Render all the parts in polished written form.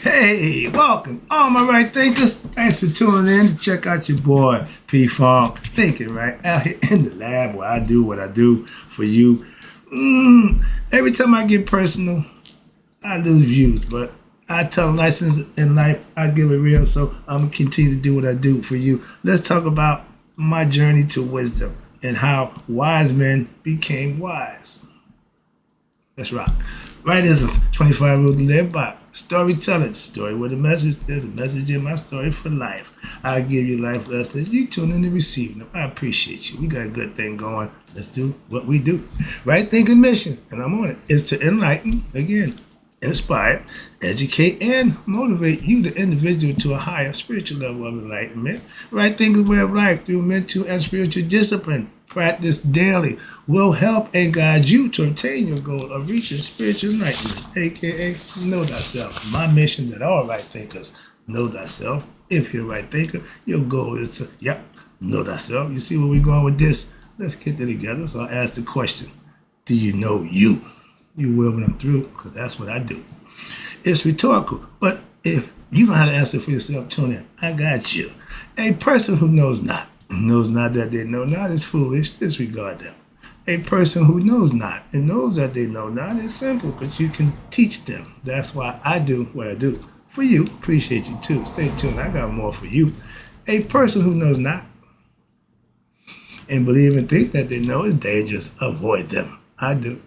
Hey, welcome, all my right thinkers. Thanks for tuning in to check out your boy P Funk Thinking Right out here in the lab where I do what I do for you. Every time I get personal, I lose views, but I tell lessons in life. I give it real, so I'm gonna continue to do what I do for you. Let's talk about my journey to wisdom and how wise men became wise. Let's rock. Right is a 25 rule to live by. Storytelling. Story with a message. There's a message in my story for life. I give you life lessons. You tune in to receive them. I appreciate you. We got a good thing going. Let's do what we do. Right thinking mission, and I'm on it, is to enlighten, again, inspire, educate, and motivate you, the individual, to a higher spiritual level of enlightenment. Right thinking way of life through mental and spiritual discipline. Practice daily will help and guide you to obtain your goal of reaching spiritual enlightenment, aka know thyself. My mission that all right thinkers know thyself. If you're a right thinker, your goal is to, know thyself. You see where we're going with this? Let's get it together. So I ask the question, do you know you? You will when I'm through, because that's what I do. It's rhetorical, but if you know how to answer for yourself, tune in. I got you. A person who knows not that they know not is foolish. Disregard them. A person who knows not and knows that they know not is simple, but you can teach them. That's why I do what I do. For you, appreciate you too. Stay tuned. I got more for you. A person who knows not and believe and think that they know is dangerous. Avoid them. I do.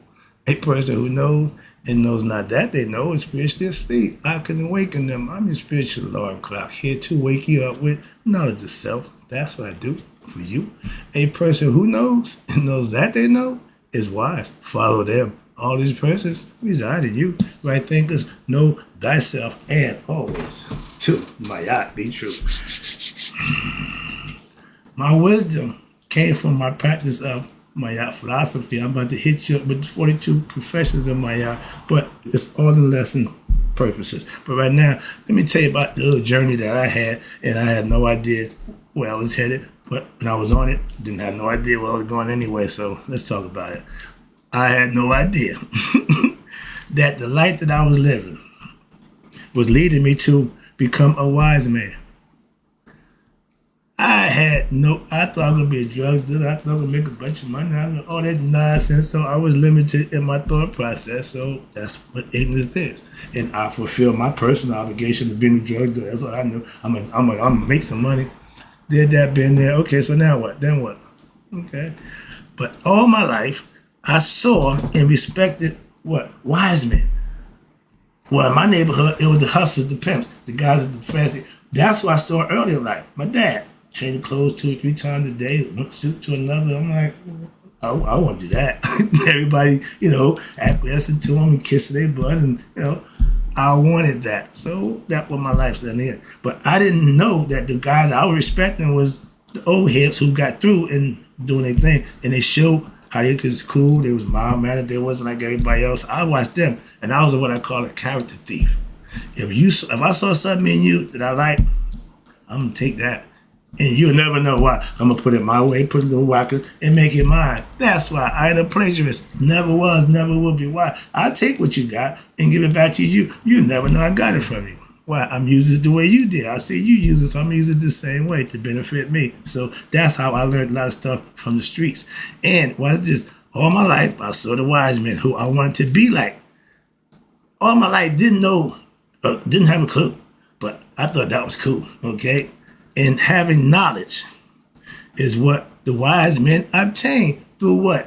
A person who knows and knows not that they know is spiritually asleep. I can awaken them. I'm your spiritual alarm clock, here to wake you up with knowledge of self. That's what I do for you. A person who knows and knows that they know is wise. Follow them. All these persons reside in you. Right thinkers, know thyself, and always to my yacht be true. My wisdom came from my practice of my yacht philosophy. I'm about to hit you up with 42 professions of my yacht, but it's all the lessons purposes. But right now, let me tell you about the little journey that I had, and I had no idea where I was headed, but when I was on it, didn't have no idea where I was going anyway, so let's talk about it. I had no idea that the life that I was living was leading me to become a wise man. I thought I was going to be a drug dealer. I thought I was going to make a bunch of money. All that nonsense. So I was limited in my thought process. So that's what ignorance is. And I fulfilled my personal obligation of being a drug dealer. That's all I knew. I'm gonna make some money. Did that, been there. Okay, so now what? Then what? Okay. But all my life, I saw and respected what? Wise men. Well, in my neighborhood, it was the hustlers, the pimps, the guys at the fancy. That's what I saw early in life. My dad. Changing clothes 2 or 3 times a day, one suit to another. I'm like, I want to do that. Everybody, acquiescing to them and kissing their butt, and I wanted that. So that was my life then here. But I didn't know that the guys I was respecting was the old heads who got through and doing their thing, and they showed how they was cool. They was mild-mannered. They wasn't like everybody else. I watched them, and I was what I call a character thief. If I saw something in you that I like, I'm gonna take that. And you'll never know why. I'm going to put it my way, put it in the whacker, and make it mine. That's why I ain't a plagiarist. Never was, never will be. Why? I take what you got and give it back to you. You never know I got it from you. Why? I'm using it the way you did. I see you use it, so I'm using it the same way to benefit me. So that's how I learned a lot of stuff from the streets. And watch this. All my life, I saw the wise men who I wanted to be like. All my life, didn't have a clue. But I thought that was cool, okay? And having knowledge is what the wise men obtained through what?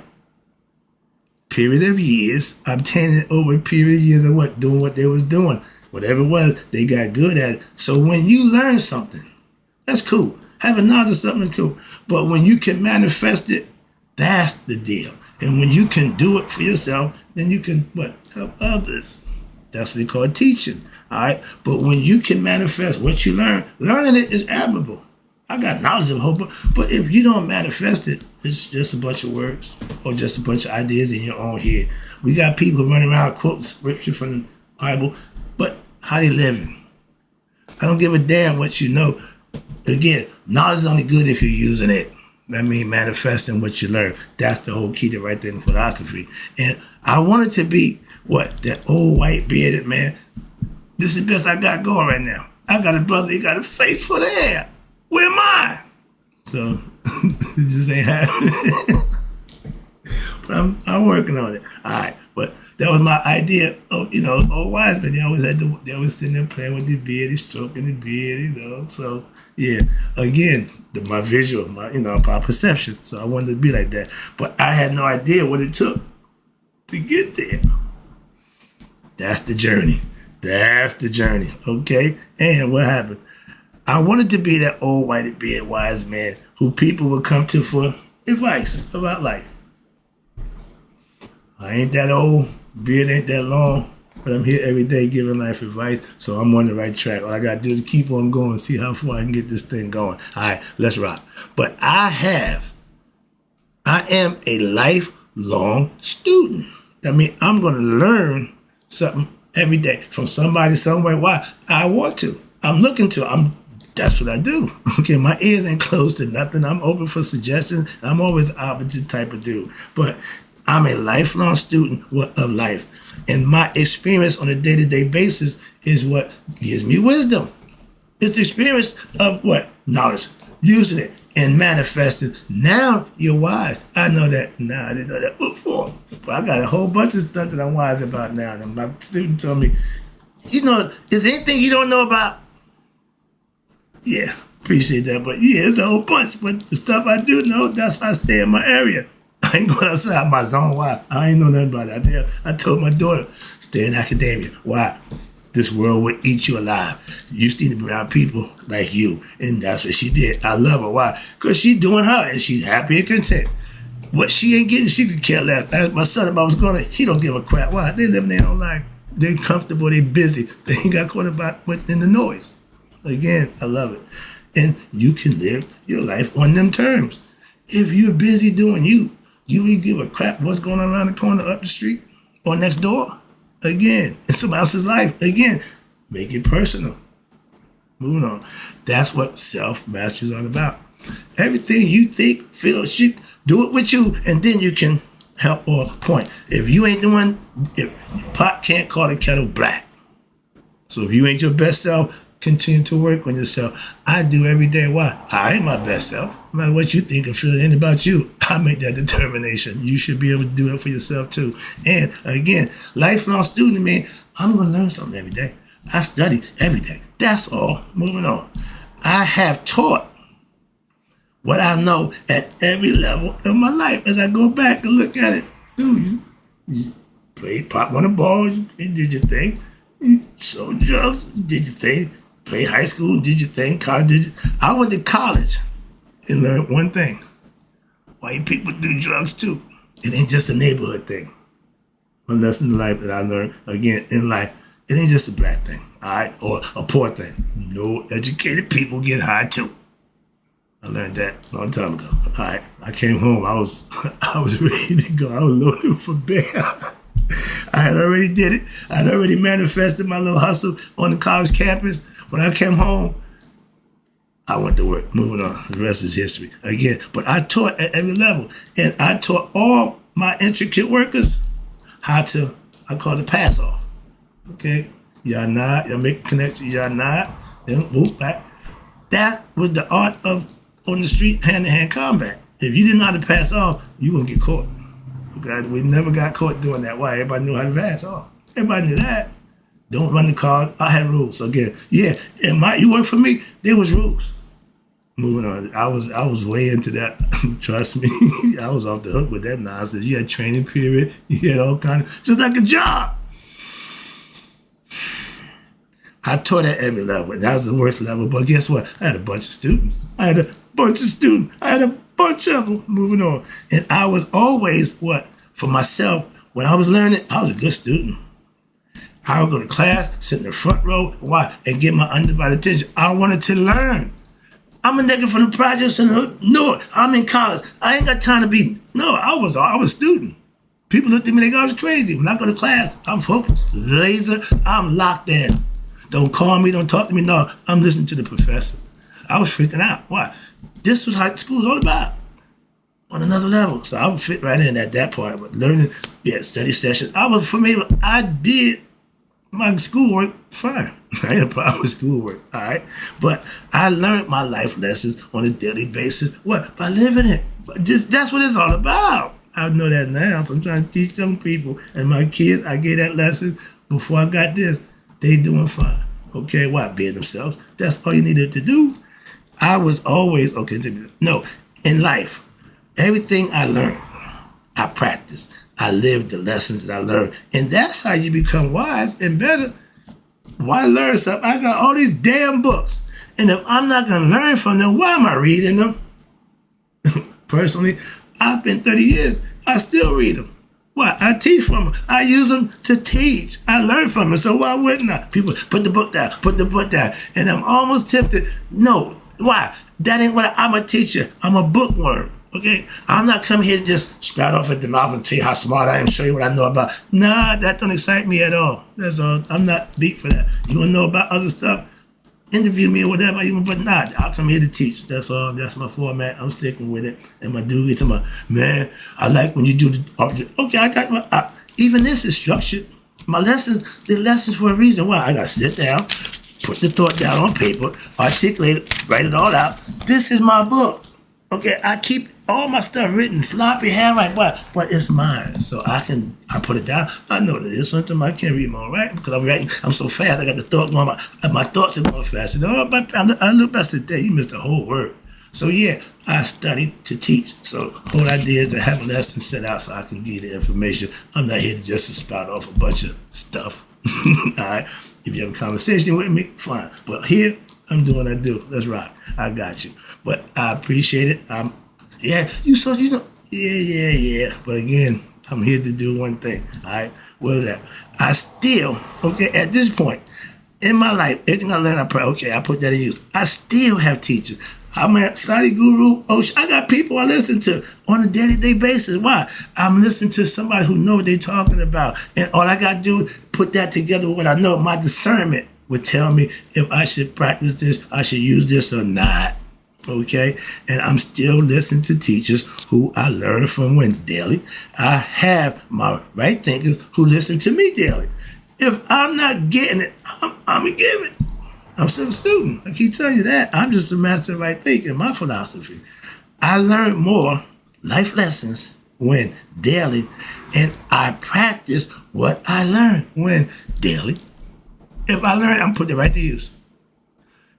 Period of years. Obtaining it over a period of years of what? Doing what they was doing. Whatever it was, they got good at it. So when you learn something, that's cool. Having knowledge of something is cool. But when you can manifest it, that's the deal. And when you can do it for yourself, then you can, help others. That's what they call teaching, all right? But when you can manifest what you learn, learning it is admirable. I got knowledge of hope, but if you don't manifest it, it's just a bunch of words or just a bunch of ideas in your own head. We got people running around quoting scripture from the Bible, but how they living? I don't give a damn what you know. Again, knowledge is only good if you're using it. That means manifesting what you learn. That's the whole key to right there in philosophy. And I wanted to be what? That old white bearded man This is the best I got going right now. I got a brother, he got a face for the hair. Where am I? So, it just ain't happening. But I'm working on it. All right, but that was my idea of, old Wisemen. They always sitting there playing with the beard, stroking the beard, So, yeah, again, my visual, my perception. So I wanted to be like that. But I had no idea what it took to get there. That's the journey. Okay? And what happened? I wanted to be that old white beard wise man who people would come to for advice about life. I ain't that old, beard ain't that long, but I'm here every day giving life advice, so I'm on the right track. All I gotta do is keep on going, see how far I can get this thing going. All right, let's rock. But I am a lifelong student. I mean, I'm gonna learn something every day from somebody, somewhere. Why? I want to. I'm looking to. That's what I do. Okay, my ears ain't closed to nothing. I'm open for suggestions. I'm always the opposite type of dude. But I'm a lifelong student of life. And my experience on a day-to-day basis is what gives me wisdom. It's the experience of what? Knowledge. Using it and manifesting. Now you're wise. I know that. Nah, I didn't know that before. But I got a whole bunch of stuff that I'm wise about now. And my student told me, is there anything you don't know about? Yeah, appreciate that. But yeah, it's a whole bunch. But the stuff I do know, that's why I stay in my area. I ain't going outside my zone. Why? I ain't know nothing about it. I told my daughter, stay in academia. Why? This world would eat you alive. You need to be around people like you. And that's what she did. I love her. Why? Because she's doing her and she's happy and content. What she ain't getting, she could care less. As my son, if I was going to, he don't give a crap. Why? They live in their own life. They comfortable. They busy. They ain't got caught up in the noise. Again, I love it. And you can live your life on them terms. If you're busy doing you really give a crap what's going on around the corner, up the street, or next door? Again, it's somebody else's life. Again, make it personal. Moving on. That's what self-mastery is all about. Everything you think, feel, shit, do it with you, and then you can help or point. If you ain't doing, if pot can't call the kettle black. So if you ain't your best self, continue to work on yourself. I do every day. Why? I ain't my best self. No matter what you think and feel ain't about you, I make that determination. You should be able to do it for yourself too. And again, lifelong student, man, I'm going to learn something every day. I study every day. That's all. Moving on. I have taught what I know at every level of my life. As I go back and look at it, dude, you played pop on the ball, you did your thing. You sold drugs, did your thing. Played high school, did your thing. College, did your... I went to college and learned one thing. White people do drugs too. It ain't just a neighborhood thing. One lesson in life that I learned, again, in life, it ain't just a black thing, all right, or a poor thing. No, educated people get high too. I learned that a long time ago. All right, I came home. I was ready to go. I was loaded for bail. I had already did it. I had already manifested my little hustle on the college campus. When I came home, I went to work. Moving on. The rest is history. Again, but I taught at every level. And I taught all my intricate workers how to, I call it pass off. Okay? Y'all nod. Y'all make connections. Y'all nod. Then move back. That was the art of on the street hand-to-hand combat. If you didn't know how to pass off, you wouldn't get caught. Okay? We never got caught doing that. Why? Everybody knew how to pass off. Everybody knew that. Don't run the car. I had rules. Again, yeah, and you work for me, there was rules. Moving on. I was way into that. Trust me. I was off the hook with that nonsense. You had training period. You had all kind of, just like a job. I taught at every level. That was the worst level. But guess what? I had a bunch of students. I had a bunch of them. Moving on. And I was always, for myself, when I was learning, I was a good student. I would go to class, sit in the front row, and get my undivided attention. I wanted to learn. I'm a nigga from the projects in the hood. No, I'm in college. I ain't got time to be. No, I was a student. People looked at me, they thought I was crazy. When I go to class, I'm focused, laser, I'm locked in. Don't call me, don't talk to me. No, I'm listening to the professor. I was freaking out. Why? This was how school was all about. On another level. So I would fit right in at that part. But learning, study sessions. I did My schoolwork, fine. I had a problem with schoolwork, all right? But I learned my life lessons on a daily basis. What? By living it. But just that's what it's all about. I know that now, so I'm trying to teach young people. And my kids, I gave that lesson before I got this. They doing fine. Okay, why? Being themselves. That's all you needed to do. I was always, okay, no, in life, everything I learned, I practiced. I lived the lessons that I learned. And that's how you become wise and better. Why learn something? I got all these damn books. And if I'm not going to learn from them, why am I reading them? Personally, I've been 30 years. I still read them. Why? I teach from them. I use them to teach. I learn from them. So why wouldn't I? People, put the book down, put the book down. And I'm almost tempted. No. Why? That ain't what I'm a teacher. I'm a bookworm. Okay? I'm not coming here to just spout off at the mouth and tell you how smart I am, show you what I know about. Nah, that don't excite me at all. That's all. I'm not beat for that. You want to know about other stuff? Interview me or whatever, but not. I'll come here to teach. That's all. That's my format. I'm sticking with it. And my dude gets to my, man, I like when you do the, okay, I got my, even this is structured. My lessons, the lessons for a reason. Why? I got to sit down, put the thought down on paper, articulate it, write it all out. This is my book. Okay, I keep all my stuff written, sloppy handwriting, but it's mine. So I put it down. I know that there's something I can't read my own writing because I'm writing, I'm so fast, I got the thought going, my thoughts are going fast. And I look past the day, you missed the whole word. So yeah, I study to teach. So whole idea is to have a lesson set out so I can give you the information. I'm not here to just spout off a bunch of stuff. All right, if you have a conversation with me, fine. But here, I'm doing what I do. Let's rock. I got you. But I appreciate it. Yeah. But again, I'm here to do one thing. All right. What is that? I still, okay, at this point in my life, everything I learned, I put that in use. I still have teachers. I'm at Sadi Guru. I got people I listen to on a day-to-day basis. Why? I'm listening to somebody who knows what they're talking about. And all I got to do is put that together with what I know. My discernment would tell me if I should practice this, I should use this or not. Okay? And I'm still listening to teachers who I learn from daily. I have my right thinkers who listen to me daily. If I'm not getting it, I'm going to give it. I'm still a student. I keep telling you that. I'm just a master of right thinking, my philosophy. I learn more life lessons when daily, and I practice what I learn when daily. If I learn, I'm putting it right to use.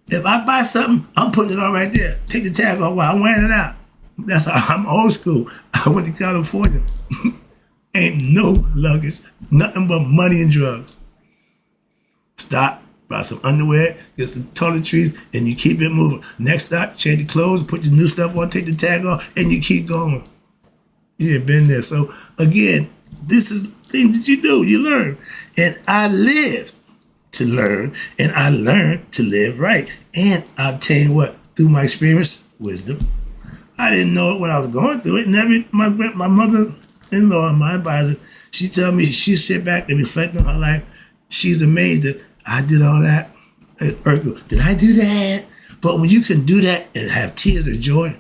If I buy something, I'm putting it on right there. Take the tag off while I'm wearing it out. That's how I'm old school. I went to California. Ain't no luggage, nothing but money and drugs. Stop, buy some underwear, get some toiletries, and you keep it moving. Next stop, change the clothes, put the new stuff on, take the tag off, and you keep going. Yeah, been there. So again, this is things that you do, you learn. And I live to learn, and I learn to live right. And I obtain what? Through my experience, wisdom. I didn't know it when I was going through it. And my mother-in-law, my advisor, she tell me, she sit back and reflect on her life. She's amazed that I did all that. Did I do that? But when you can do that and have tears of joy,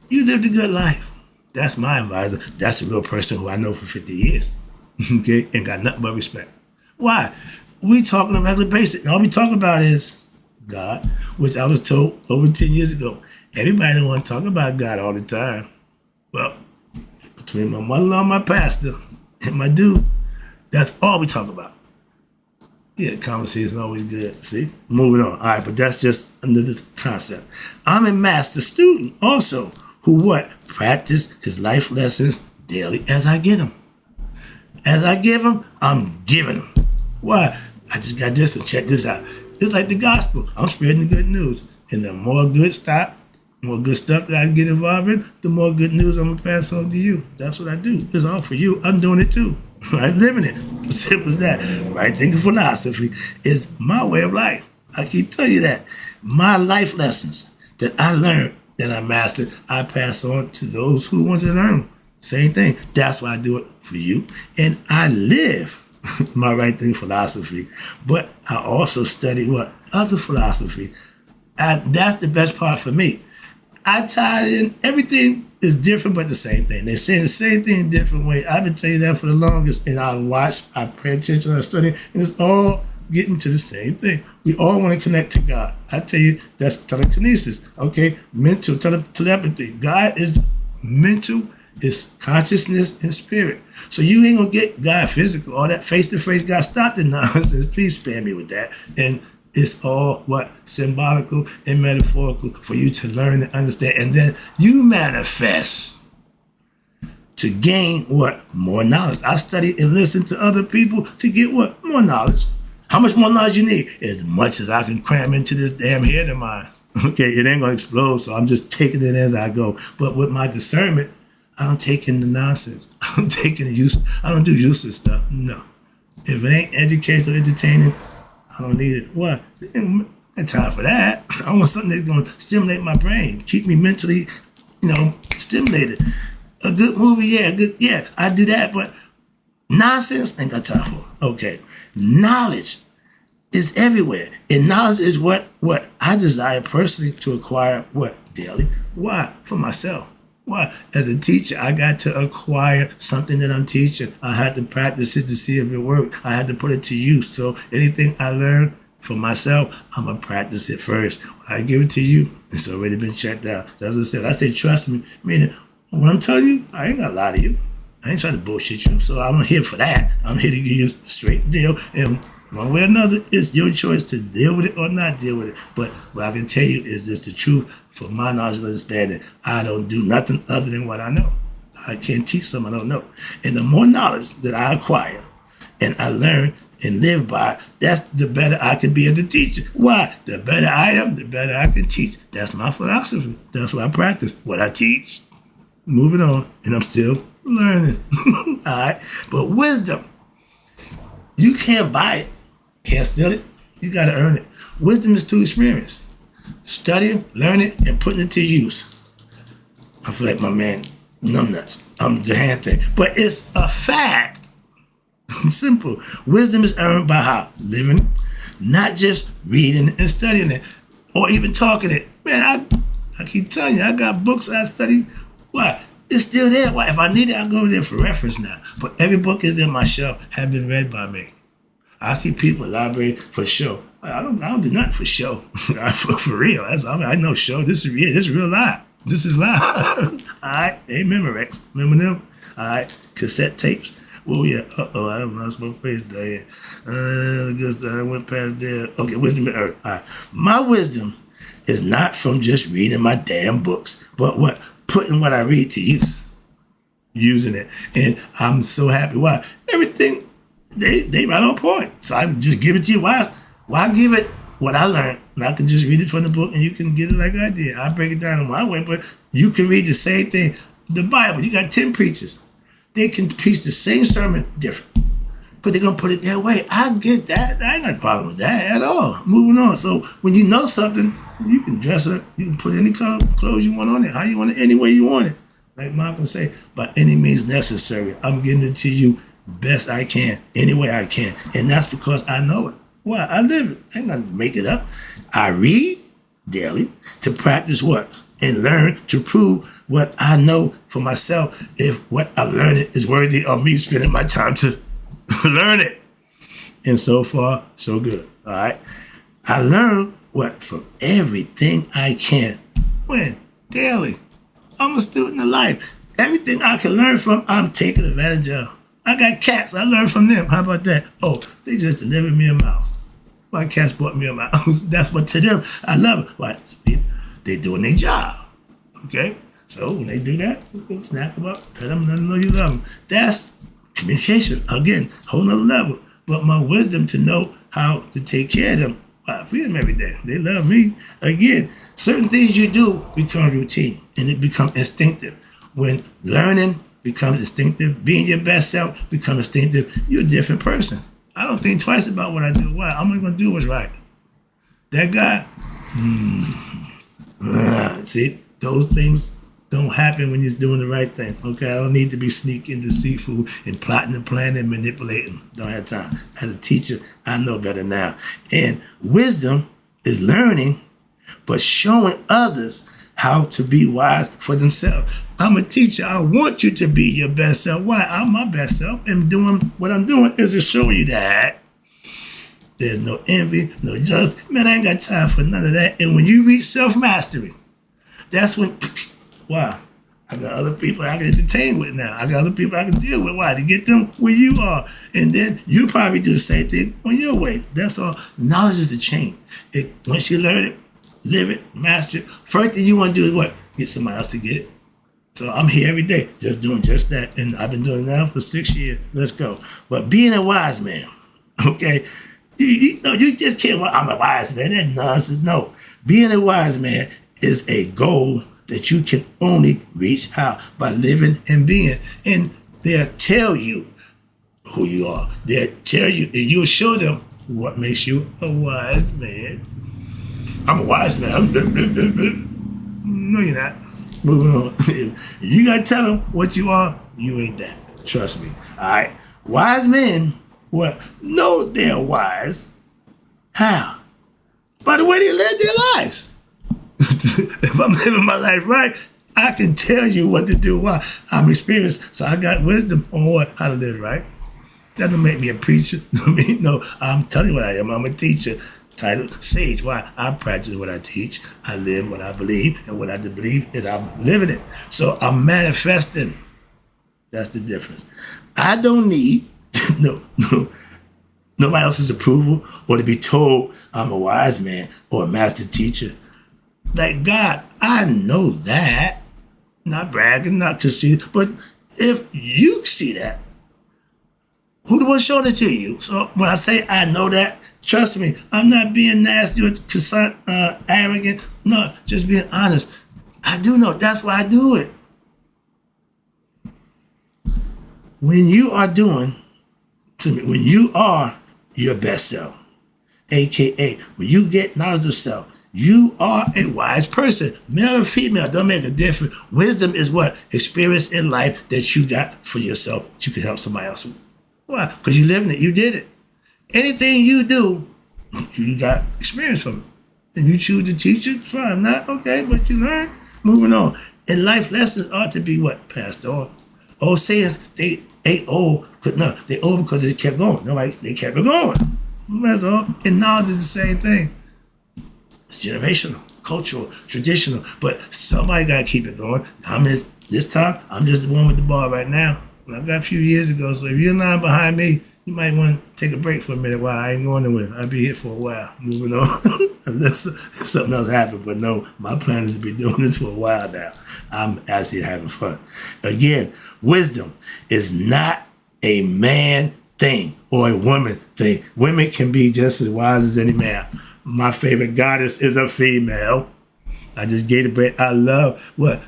you lived a good life. That's my advisor. That's a real person who I know for 50 years. Okay? And got nothing but respect. Why? We talk on a regular basis. And all we talk about is God, which I was told over 10 years ago. Everybody don't want to talk about God all the time. Well, between my mother-in-law, my pastor, and my dude, that's all we talk about. Yeah, conversation is always good. See? Moving on. All right, but that's just another concept. I'm a master student also who what? Practice his life lessons daily as I get them. As I give them, I'm giving them. Why? I just got this one. Check this out. It's like the gospel. I'm spreading the good news. And the more good stuff that I get involved in, the more good news I'm going to pass on to you. That's what I do. It's all for you. I'm doing it too. I'm living it. Simple as that. Right thinking philosophy is my way of life. I keep telling you that. My life lessons that I learned, that I mastered, I pass on to those who want to learn. Same thing. That's why I do it for you. And I live my right thinking philosophy. But I also study what? Other philosophy. And that's the best part for me. I tie in everything It's different, but the same thing. They say the same thing in different ways. I've been telling you that for the longest, and I watch, I pay attention, I study, and it's all getting to the same thing. We all want to connect to God. I tell you, that's telekinesis, okay? Mental telepathy. God is mental, is consciousness and spirit. So you ain't gonna get God physical. All that face-to-face God, stop the nonsense. Please spare me with that. And it's all what? Symbolical and metaphorical for you to learn and understand. And then you manifest to gain what? More knowledge. I study and listen to other people to get what? More knowledge. How much more knowledge you need? As much as I can cram into this damn head of mine. Okay, it ain't gonna explode, so I'm just taking it as I go. But with my discernment, I don't take in the nonsense. I don't take in the use. I don't do useless stuff. No. If it ain't educational, entertaining, I don't need it. What? I ain't got time for that. I want something that's going to stimulate my brain, keep me mentally, stimulated. A good movie, yeah, I do that, but nonsense, ain't got time for. Okay. Knowledge is everywhere. And knowledge is what I desire personally to acquire, daily? Why? For myself. Why? As a teacher, I got to acquire something that I'm teaching. I had to practice it to see if it worked. I had to put it to use. So anything I learn for myself, I'm going to practice it first. When I give it to you, it's already been checked out. That's what I said. I say, trust me. Meaning, when I'm telling you, I ain't going to lie to you. I ain't trying to bullshit you. So I'm here for that. I'm here to give you a straight deal. And one way or another, it's your choice to deal with it or not deal with it. But what I can tell you is just the truth. For my knowledge and understanding, I don't do nothing other than what I know. I can't teach something I don't know. And the more knowledge that I acquire and I learn and live by, that's the better I can be as a teacher. Why? The better I am, the better I can teach. That's my philosophy. That's what I practice, what I teach. Moving on, and I'm still learning. All right? But wisdom, you can't buy it. Can't steal it. You got to earn it. Wisdom is through experience. Studying, learning, and putting it to use. I feel like my man, numbnuts. I'm the hand thing. But it's a fact. Simple. Wisdom is earned by how? Living, not just reading and studying it, or even talking it. Man, I keep telling you, I got books I study. Why? It's still there. Why? If I need it, I'll go there for reference now. But every book is in my shelf, have been read by me. I see people in the library for show. I don't do nothing for show. For real. I know show. This is real. This is real live. This is live. All right. Hey, Memorex. Remember them? All right. Cassette tapes. Where we at? I don't know. My face there. I went past there. Okay. Wisdom and earth. All right. My wisdom is not from just reading my damn books, but putting what I read to use. Using it. And I'm so happy. Why? Everything. They right on point. So I just give it to you. Why give it what I learned? And I can just read it from the book and you can get it like I did. I break it down in my way, but you can read the same thing. The Bible, you got 10 preachers. They can preach the same sermon different, but they're going to put it their way. I get that. I ain't got a problem with that at all. Moving on. So when you know something, you can dress it up. You can put any color clothes you want on it, how you want it, any way you want it. Like Malcolm say, by any means necessary. I'm getting it to you best I can, any way I can. And that's because I know it. Why? I live it. I ain't gonna make it up. I read daily to practice what? And learn to prove what I know for myself if what I'm learning is worthy of me spending my time to learn it. And so far, so good. All right. I learn from everything I can. When? Daily. I'm a student of life. Everything I can learn from, I'm taking advantage of. I got cats. I learned from them. How about that? Oh, they just delivered me a mouse. My cats bought me a mouse. That's what to them, I love it. Why? They're doing their job. Okay? So when they do that, you can snack them up, pet them, let them know you love them. That's communication. Again, whole nother level. But my wisdom to know how to take care of them. I feed them every day. They love me. Again, certain things you do become routine and it becomes instinctive. When learning becomes instinctive, being your best self becomes instinctive, you're a different person. I don't think twice about what I do. Why? I'm only going to do what's right. That guy, see, those things don't happen when you're doing the right thing. Okay, I don't need to be sneaking, deceitful, and plotting and planning and manipulating. Don't have time. As a teacher, I know better now. And wisdom is learning, but showing others how to be wise for themselves. I'm a teacher. I want you to be your best self. Why? I'm my best self, and doing what I'm doing is to show you that there's no envy, no jealousy. Man, I ain't got time for none of that. And when you reach self-mastery, that's when, wow, I got other people I can entertain with now. I got other people I can deal with. Why? To get them where you are. And then you probably do the same thing on your way. That's all. Knowledge is the chain. Once you learn it, live it, master it, first thing you want to do is what? Get somebody else to get it. So I'm here every day just doing just that. And I've been doing that for 6 years. Let's go. But being a wise man, okay? You just can't, I'm a wise man. That's nonsense. No. Being a wise man is a goal that you can only reach how? By living and being. And they'll tell you who you are. They'll tell you, and you'll show them what makes you a wise man. I'm a wise man. No, you're not. Moving on. If you got to tell them what you are, you ain't that. Trust me. All right. Wise men, know they're wise. How? By the way they live their lives. If I'm living my life right, I can tell you what to do. Why? I'm experienced, so I got wisdom on how to live right. That don't make me a preacher. No, I'm telling you what I am. I'm a teacher. Titled Sage. Why? I practice what I teach. I live what I believe, and what I believe is I'm living it. So I'm manifesting. That's the difference. I don't need nobody else's approval or to be told I'm a wise man or a master teacher. Like God, I know that. Not bragging, not conceited, but if you see that, who the one showing it to you? So when I say I know that, trust me, I'm not being nasty or arrogant. No, just being honest. I do know. That's why I do it. When you are when you are your best self, AKA, when you get knowledge of self, you are a wise person. Male or female, don't make a difference. Wisdom is what? Experience in life that you got for yourself that you can help somebody else with. Why? Because you live in it. You did it. Anything you do, you got experience from it. And you choose to teach it, fine. Not okay, but you learn. Moving on. And life lessons ought to be what? Passed on. Old sayings, they ain't old. They old because they kept going. They kept it going. That's all. And knowledge is the same thing. It's generational, cultural, traditional. But somebody got to keep it going. This time, I'm just the one with the ball right now. I got a few years ago, so if you're not behind me, you might want to take a break for a minute while I ain't going nowhere. I'll be here for a while, moving on, unless something else happens. But no, my plan is to be doing this for a while now. I'm actually having fun. Again, wisdom is not a man thing or a woman thing. Women can be just as wise as any man. My favorite goddess is a female. I just gave the break. I love what?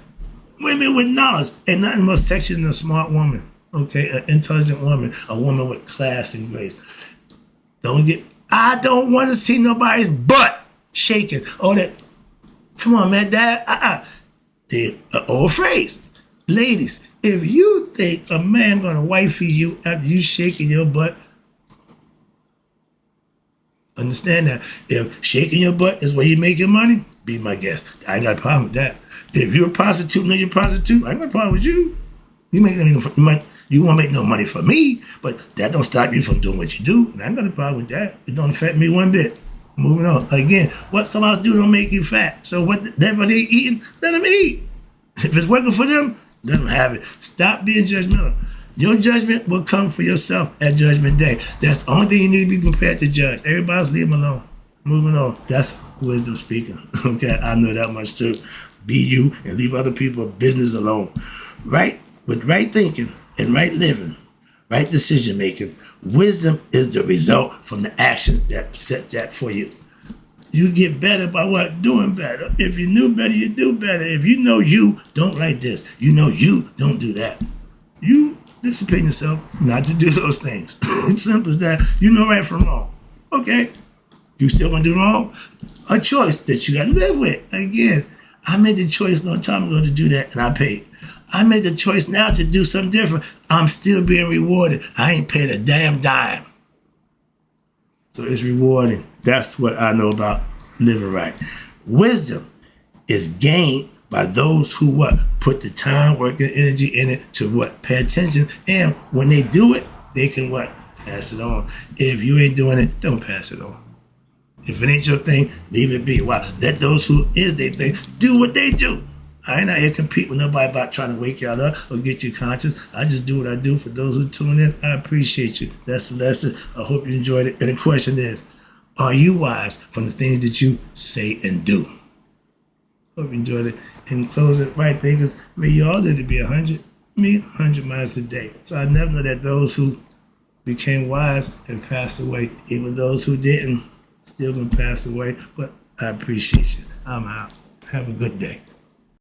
Women with knowledge. And nothing more sexy than a smart woman. Okay, an intelligent woman, a woman with class and grace. I don't want to see nobody's butt shaking. Oh, that, come on, man, the old phrase. Ladies, if you think a man gonna wifey you after you shaking your butt, understand that. If shaking your butt is where you make your money, be my guest. I ain't got a problem with that. If you're a prostitute, you're a prostitute, I ain't got a problem with you. You won't make no money for me, but that don't stop you from doing what you do. And I ain't got a problem with that. It don't affect me one bit. Moving on. Again, what somebody else do don't make you fat. So whatever they eating, let them eat. If it's working for them, let them have it. Stop being judgmental. Your judgment will come for yourself at Judgment Day. That's the only thing you need to be prepared to judge. Everybody else, leave them alone. Moving on. That's wisdom speaking. Okay, I know that much too. Be you and leave other people's business alone. Right? With right thinking and right living, right decision making, wisdom is the result from the actions that set that for you. You get better by what? Doing better. If you knew better, you do better. If you know you don't like this, you know you don't do that. You discipline yourself not to do those things. It's simple as that. You know right from wrong. Okay. You still gonna do wrong? A choice that you gotta live with. Again, I made the choice a long time ago to do that, and I paid. I made the choice now to do something different. I'm still being rewarded. I ain't paid a damn dime. So it's rewarding. That's what I know about living right. Wisdom is gained by those who what? Put the time, work, and energy in it to what? Pay attention. And when they do it, they can what? Pass it on. If you ain't doing it, don't pass it on. If it ain't your thing, leave it be. Why? Let those who is their thing do what they do. I ain't out here compete with nobody about trying to wake y'all up or get you conscious. I just do what I do. For those who tune in, I appreciate you. That's the lesson. I hope you enjoyed it. And the question is, are you wise from the things that you say and do? Hope you enjoyed it. In closing, right thinkers, may you all live to be 100, me 100 miles a day. So I never know that those who became wise and passed away, even those who didn't, still gonna pass away. But I appreciate you. I'm out. Have a good day.